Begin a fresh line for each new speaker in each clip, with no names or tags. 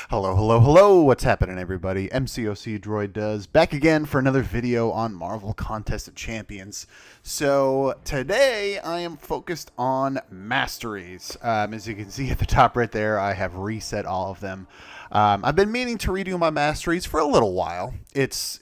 Hello, hello, hello. What's happening, everybody? MCOC Droid does back again for another video on Marvel Contest of Champions. So today I am focused on masteries. As you can see at the top right there, I have reset all of them. I've been meaning to redo my masteries for a little while. It's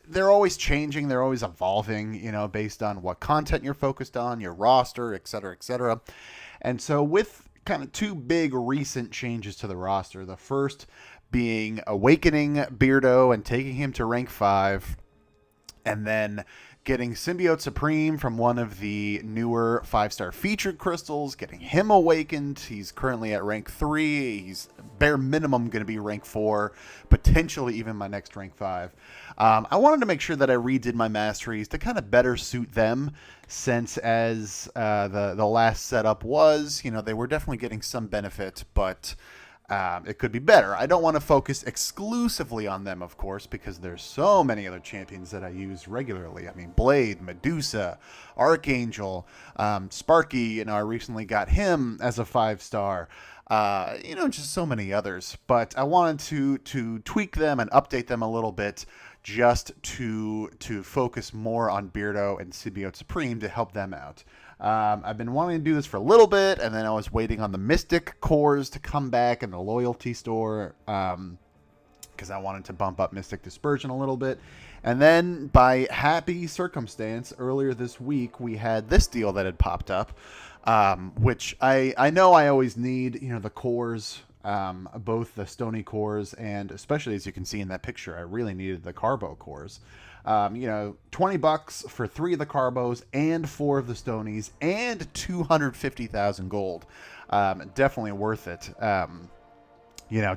they're always changing, they're always evolving, based on what content you're focused on, your roster, etc., etc. And so with kind of two big recent changes to the roster. The first being awakening Beardo and taking him to rank 5, and then getting Symbiote Supreme from one of the newer 5-star featured crystals, getting him awakened. He's currently at rank 3. He's bare minimum going to be rank 4, potentially even my next rank 5. I wanted to make sure that I redid my masteries to kind of better suit them, since as the last setup was, they were definitely getting some benefit, but it could be better. I don't want to focus exclusively on them, of course, because there's so many other champions that I use regularly. I mean, Blade, Medusa, Archangel, Sparky, I recently got him as a 5-star. Just so many others. But I wanted to tweak them and update them a little bit, just to focus more on Beardo and Symbiote Supreme to help them out. I've been wanting to do this for a little bit, and then I was waiting on the Mystic cores to come back in the loyalty store, because I wanted to bump up Mystic Dispersion a little bit. And then, by happy circumstance, earlier this week, we had this deal that had popped up, which I know I always need, the cores, both the Stony cores, and especially as you can see in that picture, I really needed the Carbo cores. $20 for 3 of the Carbos and 4 of the Stonies and 250,000 gold. Definitely worth it.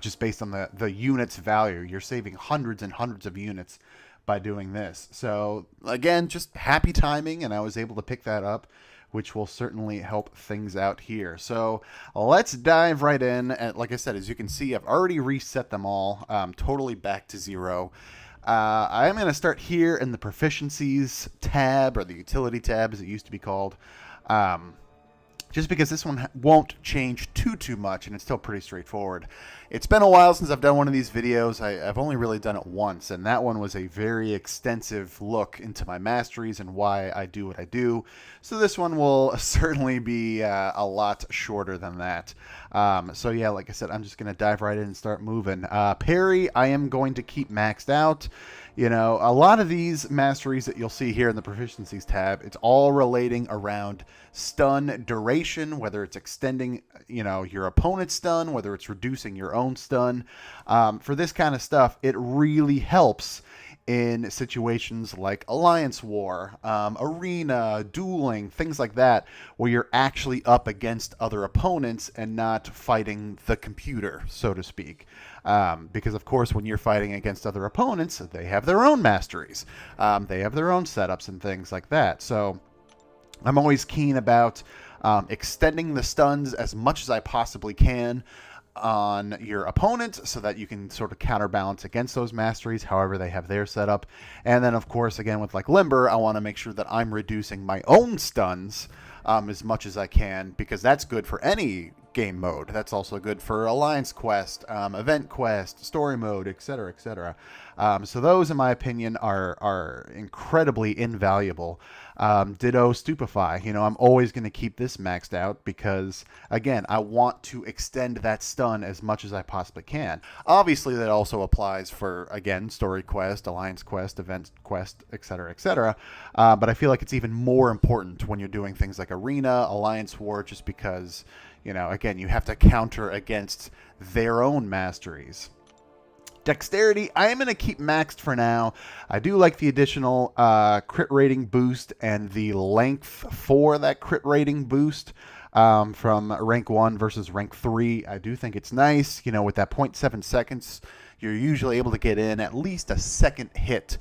Just based on the unit's value, you're saving hundreds and hundreds of units by doing this. So again, just happy timing, and I was able to pick that up, which will certainly help things out here. So let's dive right in. And like I said, as you can see, I've already reset them all, totally back to 0. I'm going to start here in the Proficiencies tab, or the Utility tab as it used to be called, just because this one won't change too much, and it's still pretty straightforward. It's been a while since I've done one of these videos. I've only really done it once, and that one was a very extensive look into my masteries and why I do what I do. So this one will certainly be a lot shorter than that. So yeah, like I said, I'm just going to dive right in and start moving. Parry, I am going to keep maxed out. A lot of these masteries that you'll see here in the Proficiencies tab, it's all relating around stun duration, whether it's extending, your opponent's stun, whether it's reducing your own stun. For this kind of stuff, it really helps in situations like Alliance War, Arena, dueling, things like that, where you're actually up against other opponents and not fighting the computer, so to speak. Because, of course, when you're fighting against other opponents, they have their own masteries. They have their own setups and things like that. So I'm always keen about extending the stuns as much as I possibly can on your opponent, so that you can sort of counterbalance against those masteries however they have their setup. And then, of course, again, with like Limber, I want to make sure that I'm reducing my own stuns as much as I can, because that's good for any game mode. That's also good for Alliance Quest, Event Quest, Story Mode, etc., etc. So those, in my opinion, are incredibly invaluable. Ditto Stupefy. I'm always going to keep this maxed out because, again, I want to extend that stun as much as I possibly can. Obviously, that also applies for, again, Story Quest, Alliance Quest, Event Quest, etc., etc. But I feel like it's even more important when you're doing things like Arena, Alliance War, just because, again, you have to counter against their own masteries. Dexterity, I am going to keep maxed for now. I do like the additional crit rating boost and the length for that crit rating boost from rank 1 versus rank 3. I do think it's nice. With that 0.7 seconds, you're usually able to get in at least a second hit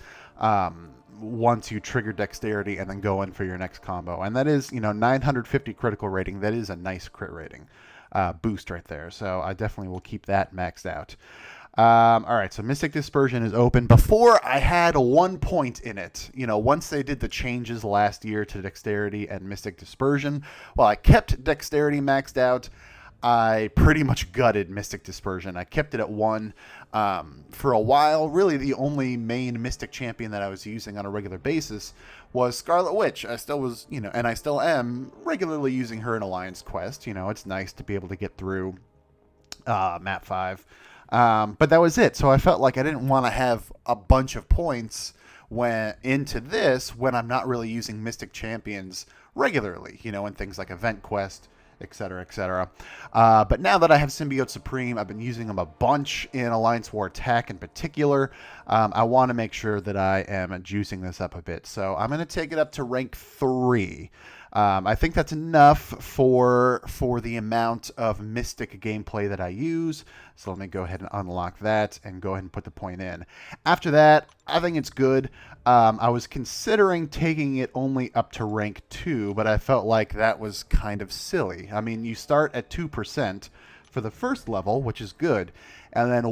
once you trigger Dexterity and then go in for your next combo. And that is, 950 critical rating. That is a nice crit rating boost right there. So I definitely will keep that maxed out. All right, so Mystic Dispersion is open. Before, I had 1 point in it. Once they did the changes last year to Dexterity and Mystic Dispersion, well, I kept Dexterity maxed out. I pretty much gutted Mystic Dispersion. I kept it at 1 for a while. Really, the only main Mystic champion that I was using on a regular basis was Scarlet Witch. I still was, and I still am regularly using her in Alliance Quest. It's nice to be able to get through map 5. But that was it. So I felt like I didn't want to have a bunch of points into this when I'm not really using Mystic champions regularly, in things like Event Quest, etc., etc. But now that I have Symbiote Supreme, I've been using them a bunch in Alliance War Attack in particular. I want to make sure that I am juicing this up a bit. So I'm going to take it up to rank 3. I think that's enough for the amount of Mystic gameplay that I use. So let me go ahead and unlock that and go ahead and put the point in. After that, I think it's good. I was considering taking it only up to rank 2, but I felt like that was kind of silly. I mean, you start at 2% for the first level, which is good, and then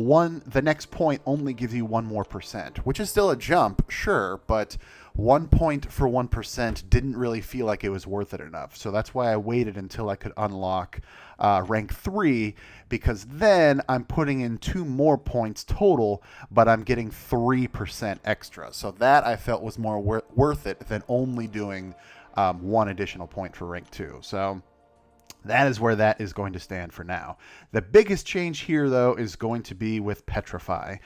the next point only gives you 1 more percent, which is still a jump, sure, but 1 point for 1% didn't really feel like it was worth it enough. So that's why I waited until I could unlock rank 3, because then I'm putting in 2 more points total, but I'm getting 3% extra. So that I felt was more worth it than only doing 1 additional point for rank 2. So that is where that is going to stand for now. The biggest change here, though, is going to be with Petrify.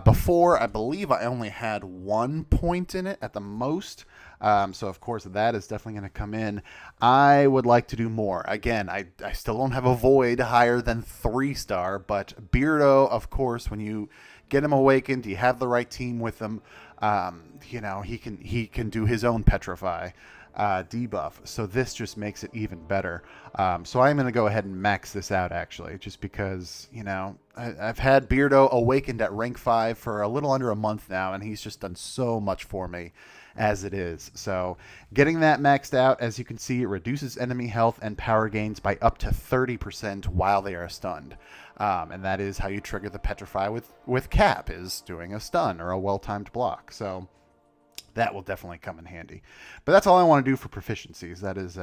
Before, I believe I only had 1 point in it at the most. So, of course, that is definitely going to come in. I would like to do more. Again, I still don't have a Void higher than 3-star, but Beardo, of course, when you get him awakened, you have the right team with him, he can do his own Petrify debuff, so this just makes it even better. So I'm going to go ahead and max this out, actually, just because, I've had Beardo awakened at rank 5 for a little under a month now, and he's just done so much for me as it is. So getting that maxed out, as you can see, it reduces enemy health and power gains by up to 30% while they are stunned. And that is how you trigger the Petrify with Cap, is doing a stun or a well-timed block. So that will definitely come in handy. But that's all I want to do for proficiencies. That is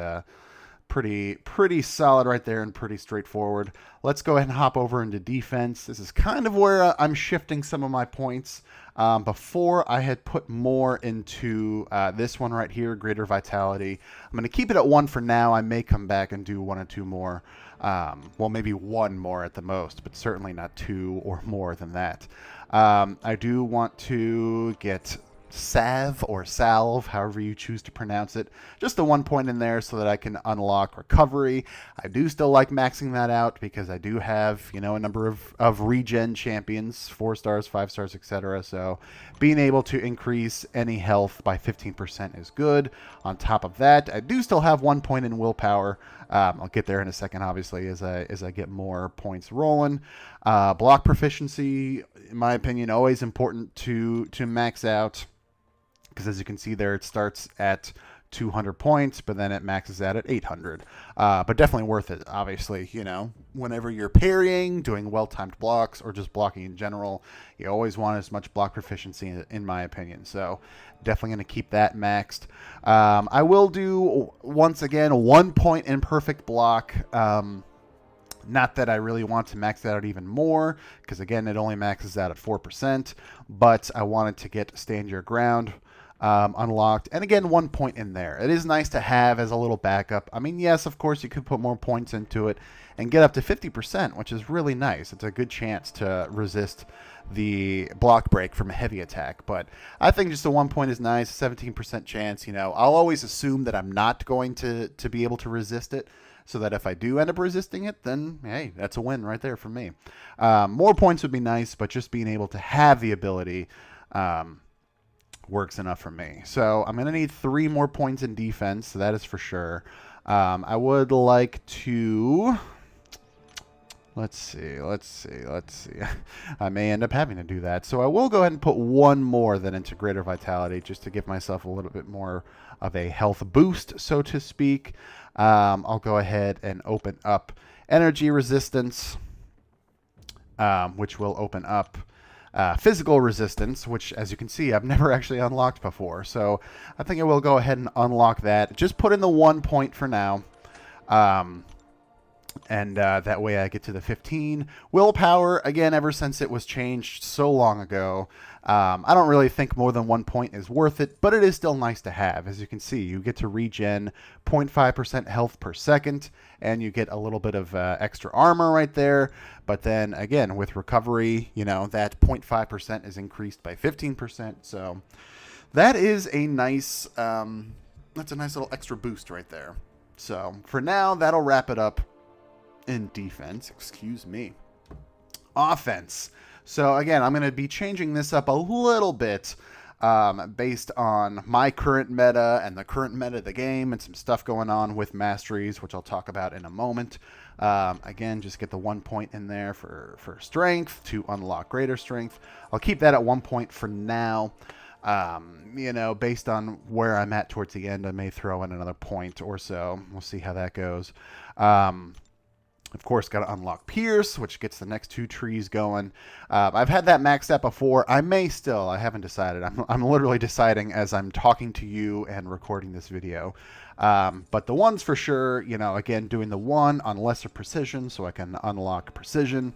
pretty solid right there and pretty straightforward. Let's go ahead and hop over into defense. This is kind of where I'm shifting some of my points. Before, I had put more into this one right here, Greater Vitality. I'm going to keep it at 1 for now. I may come back and do 1 or 2 more. Well, maybe 1 more at the most, but certainly not 2 or more than that. I do want to get Salve or Salve, however you choose to pronounce it, just the 1 point in there so that I can unlock Recovery. I do still like maxing that out because I do have, a number of regen champions, 4 stars, 5 stars, etc. So being able to increase any health by 15% is good. On top of that, I do still have 1 point in Willpower. I'll get there in a second, obviously, as I get more points rolling. Block Proficiency, in my opinion, always important to max out, because as you can see there, it starts at 200 points, but then it maxes out at 800. But definitely worth it, obviously. Whenever you're parrying, doing well-timed blocks, or just blocking in general, you always want as much block proficiency, in my opinion. So definitely going to keep that maxed. I will do, once again, 1 point in perfect block. Not that I really want to max that out even more, because again, it only maxes out at 4%, but I wanted to get Stand Your Ground unlocked, and again, 1 point in there. It is nice to have as a little backup. I mean, yes, of course, you could put more points into it and get up to 50%, which is really nice. It's a good chance to resist the block break from a heavy attack, but I think just the 1 point is nice. 17% chance. I'll always assume that I'm not going to be able to resist it, so that if I do end up resisting it, then hey, that's a win right there for me. More points would be nice, but just being able to have the ability works enough for me. So I'm going to need 3 more points in defense, so that is for sure. I would like to... Let's see. I may end up having to do that. So I will go ahead and put 1 more then into Greater Vitality, just to give myself a little bit more of a health boost, so to speak. I'll go ahead and open up Energy Resistance, which will open up Physical Resistance, which, as you can see, I've never actually unlocked before. So I think I will go ahead and unlock that. Just put in the 1 point for now. And that way I get to the 15. Willpower, again, ever since it was changed so long ago, I don't really think more than 1 point is worth it, but it is still nice to have. As you can see, you get to regen 0.5% health per second, and you get a little bit of extra armor right there. But then, again, with recovery, that 0.5% is increased by 15%. So that is a nice, that's a nice little extra boost right there. So for now, that'll wrap it up in defense. Excuse me. Offense. So again, I'm going to be changing this up a little bit based on my current meta and the current meta of the game and some stuff going on with masteries, which I'll talk about in a moment. Again, just get the 1 point in there for strength to unlock greater strength. I'll keep that at 1 point for now. Based on where I'm at towards the end, I may throw in another point or so. We'll see how that goes. Of course, got to unlock Pierce, which gets the next 2 trees going. I've had that maxed out before. I may still. I haven't decided. I'm literally deciding as I'm talking to you and recording this video. But the ones for sure, again, doing the 1 on lesser precision so I can unlock precision,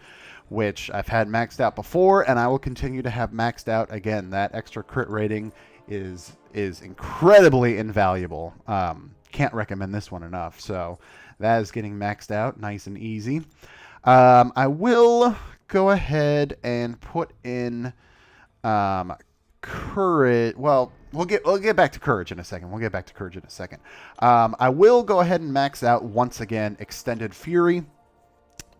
which I've had maxed out before, and I will continue to have maxed out. Again, that extra crit rating is incredibly invaluable. Can't recommend this one enough. So that is getting maxed out nice and easy. I will go ahead and put in courage. Well, we'll get back to courage in a second. I will go ahead and max out once again extended fury.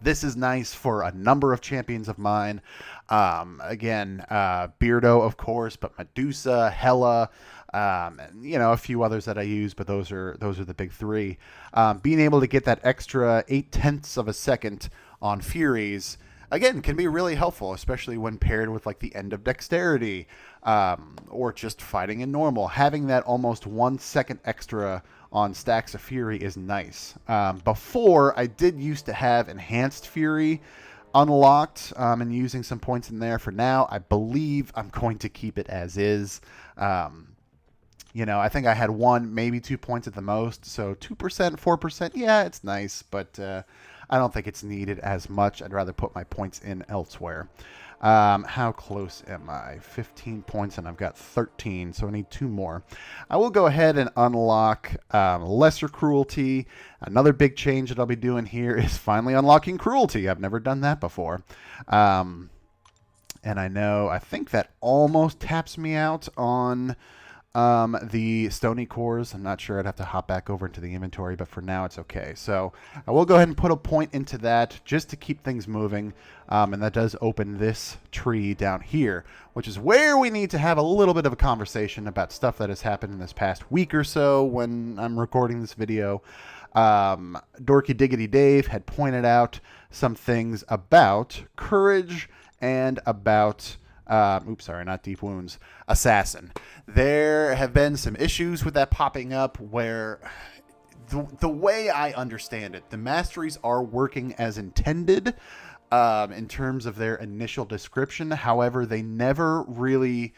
This is nice for a number of champions of mine. Again, Beardo, of course, but Medusa, Hela, and a few others that I use, but those are the big 3. Being able to get that extra 0.8 of a second on Furies, again, can be really helpful, especially when paired with like the end of dexterity, or just fighting in normal. Having that almost 1 second extra on stacks of Fury is nice. Before, I did used to have enhanced Fury unlocked and using some points in there. For now, I believe I'm going to keep it as is. I think I had 1, maybe 2 points at the most. So 2%, 4%, yeah, it's nice, but I don't think it's needed as much. I'd rather put my points in elsewhere. How close am I? 15 points, and I've got 13, so I need 2 more. I will go ahead and unlock lesser cruelty. Another big change that I'll be doing here is finally unlocking cruelty. I've never done that before. And I think that almost taps me out on the stony cores. I'm not sure. I'd have to hop back over into the inventory, but for now it's okay. So I will go ahead and put a point into that just to keep things moving. And that does open this tree down here, which is where we need to have a little bit of a conversation about stuff that has happened in this past week or so when I'm recording this video. Dorky Diggity Dave had pointed out some things about courage and about not deep wounds, assassin. There have been some issues with that popping up where the way I understand it, the masteries are working as intended in terms of their initial description. However, they never really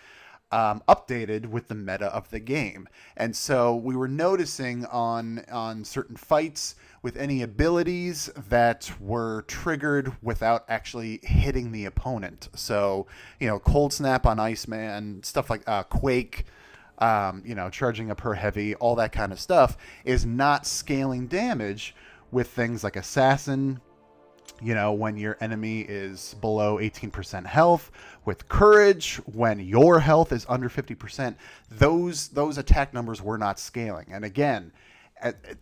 updated with the meta of the game. And so we were noticing on certain fights with any abilities that were triggered without actually hitting the opponent. So, Cold Snap on Iceman, stuff like Quake, charging up her heavy, all that kind of stuff is not scaling damage with things like Assassin, when your enemy is below 18% health, with courage, when your health is under 50%, those attack numbers were not scaling. And again,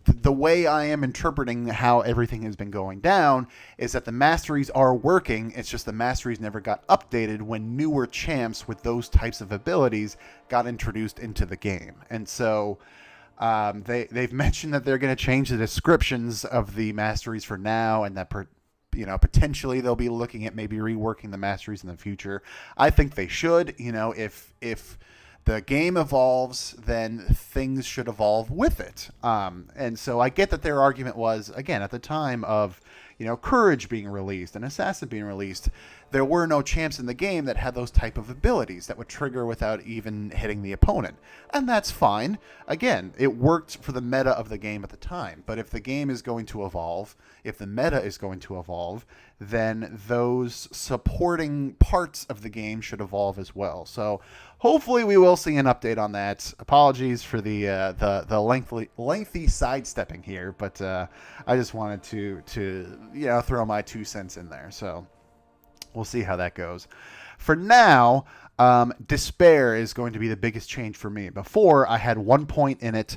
the way I am interpreting how everything has been going down is that the masteries are working. It's just the masteries never got updated when newer champs with those types of abilities got introduced into the game. And so they've mentioned that they're going to change the descriptions of the masteries for now, and that potentially they'll be looking at maybe reworking the masteries in the future. I think they should. If the game evolves, then things should evolve with it. And so I get that their argument was, again, at the time of, Courage being released and Assassin being released, there were no champs in the game that had those type of abilities that would trigger without even hitting the opponent. And that's fine. Again, it worked for the meta of the game at the time. But if the game is going to evolve, if the meta is going to evolve, then those supporting parts of the game should evolve as well. So hopefully we will see an update on that. Apologies for the lengthy sidestepping here, but I just wanted to throw my 2 cents in there. So we'll see how that goes. For now, Despair is going to be the biggest change for me. Before, I had 1 point in it,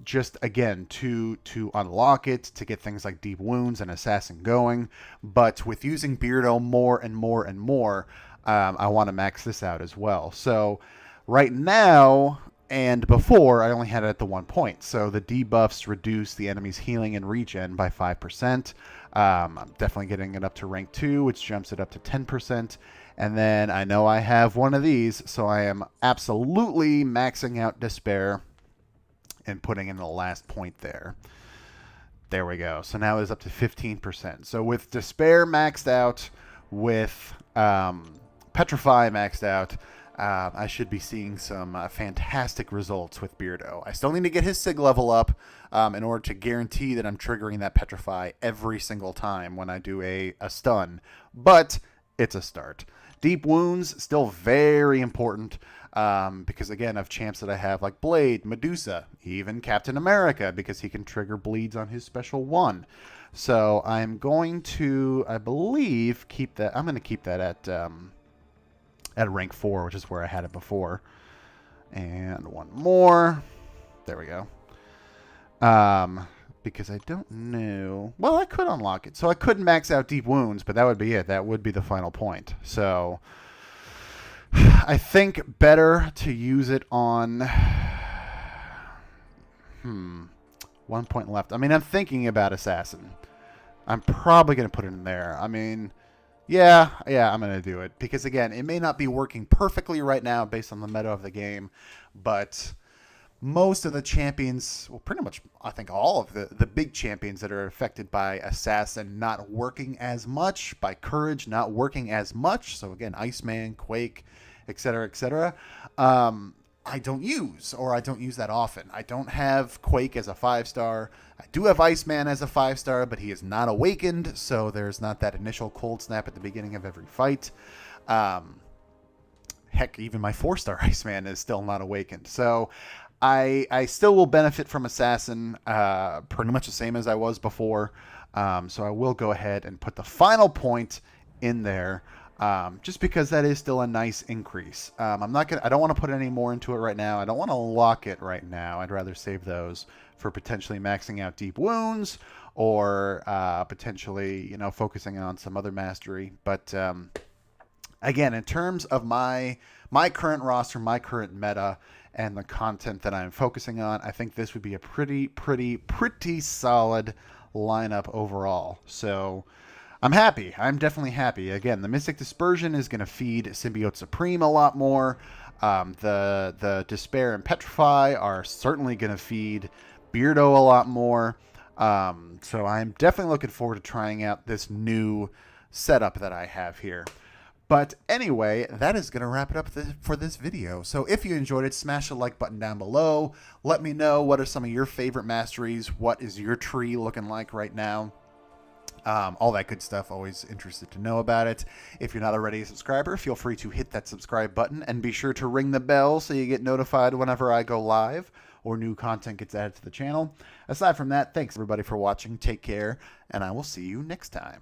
just again to unlock it, to get things like Deep Wounds and Assassin going. But with using Beardo more and more and more, I want to max this out as well. So right now and before, I only had it at the 1 point. So the debuffs reduce the enemy's healing and regen by 5%. I'm definitely getting it up to rank 2, which jumps it up to 10%. And then I know I have one of these, so I am absolutely maxing out Despair and putting in the last point there. There we go. So now it's up to 15%. So with Despair maxed out, with Petrify maxed out, I should be seeing some fantastic results with Beardo. I still need to get his Sig level up in order to guarantee that I'm triggering that Petrify every single time when I do a stun. But it's a start. Deep Wounds, still very important because, again, of champs that I have like Blade, Medusa, even Captain America, because he can trigger bleeds on his special 1. So I'm going to, I believe, keep that. I'm going to keep that at rank 4, which is where I had it before. And one more. There we go. Because I don't know. Well, I could unlock it. So I could max out Deep Wounds, but that would be it. That would be the final point. So I think better to use it on 1 point left. I mean, I'm thinking about Assassin. I'm probably going to put it in there. I mean, yeah, I'm going to do it. Because, again, it may not be working perfectly right now based on the meta of the game, but most of the champions, well, pretty much, I think all of the big champions that are affected by Assassin not working as much, by Courage not working as much, so again, Iceman, Quake, etc., I don't use, or I don't use that often. I don't have Quake as a 5-star. I do have Iceman as a 5-star, but he is not awakened, so there's not that initial cold snap at the beginning of every fight. Heck, even my 4-star Iceman is still not awakened. So I still will benefit from Assassin pretty much the same as I was before. So I will go ahead and put the final point in there. Just because that is still a nice increase. I don't want to put any more into it right now. I don't want to lock it right now. I'd rather save those for potentially maxing out Deep Wounds or potentially, focusing on some other mastery. But again, in terms of my current roster, my current meta, and the content that I'm focusing on, I think this would be a pretty solid lineup overall. So I'm happy. I'm definitely happy. Again, the Mystic Dispersion is going to feed Symbiote Supreme a lot more. The Despair and Petrify are certainly going to feed Beardo a lot more. So I'm definitely looking forward to trying out this new setup that I have here. But anyway, that is going to wrap it up for this video. So if you enjoyed it, smash the like button down below. Let me know what are some of your favorite masteries. What is your tree looking like right now? All that good stuff. Always interested to know about it. If you're not already a subscriber, feel free to hit that subscribe button and be sure to ring the bell so you get notified whenever I go live or new content gets added to the channel. Aside from that, thanks everybody for watching. Take care, and I will see you next time.